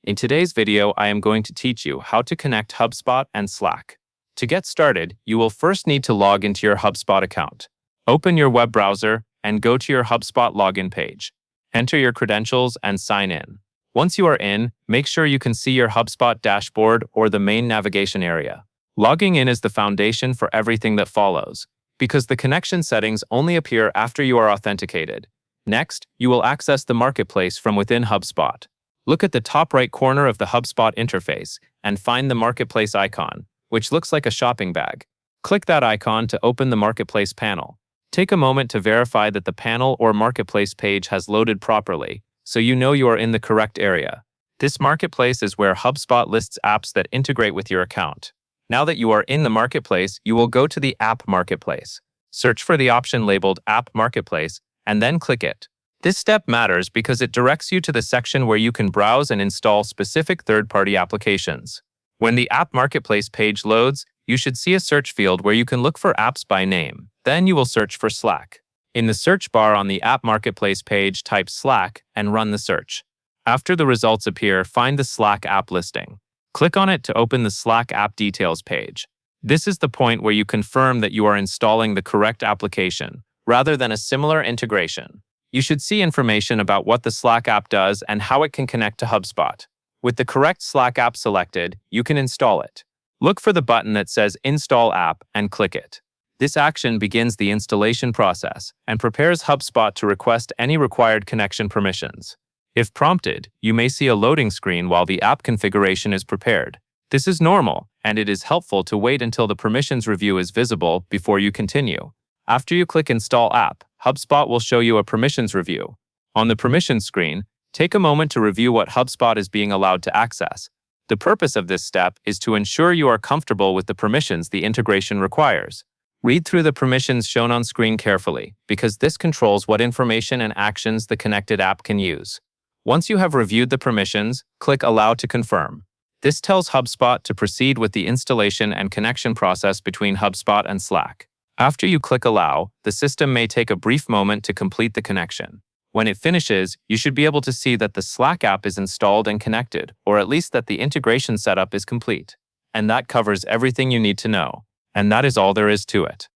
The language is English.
In today's video, I am going to teach you how to connect HubSpot and Slack. To get started, you will first need to log into your HubSpot account. Open your web browser and go to your HubSpot login page. Enter your credentials and sign in. Once you are in, make sure you can see your HubSpot dashboard or the main navigation area. Logging in is the foundation for everything that follows, because the connection settings only appear after you are authenticated. Next, you will access the marketplace from within HubSpot. Look at the top right corner of the HubSpot interface and find the marketplace icon, which looks like a shopping bag. Click that icon to open the marketplace panel. Take a moment to verify that the panel or marketplace page has loaded properly, so you know you are in the correct area. This marketplace is where HubSpot lists apps that integrate with your account. Now that you are in the marketplace, you will go to the App Marketplace. Search for the option labeled App Marketplace and then click it. This step matters because it directs you to the section where you can browse and install specific third-party applications. When the App Marketplace page loads, you should see a search field where you can look for apps by name. Then you will search for Slack. In the search bar on the App Marketplace page, type Slack and run the search. After the results appear, find the Slack app listing. Click on it to open the Slack app details page. This is the point where you confirm that you are installing the correct application, rather than a similar integration. You should see information about what the Slack app does and how it can connect to HubSpot. With the correct Slack app selected, you can install it. Look for the button that says Install App and click it. This action begins the installation process and prepares HubSpot to request any required connection permissions. If prompted, you may see a loading screen while the app configuration is prepared. This is normal, and it is helpful to wait until the permissions review is visible before you continue. After you click Install App, HubSpot will show you a permissions review. On the permissions screen, take a moment to review what HubSpot is being allowed to access. The purpose of this step is to ensure you are comfortable with the permissions the integration requires. Read through the permissions shown on screen carefully, because this controls what information and actions the connected app can use. Once you have reviewed the permissions, click Allow to confirm. This tells HubSpot to proceed with the installation and connection process between HubSpot and Slack. After you click Allow, the system may take a brief moment to complete the connection. When it finishes, you should be able to see that the Slack app is installed and connected, or at least that the integration setup is complete. And that covers everything you need to know. And that is all there is to it.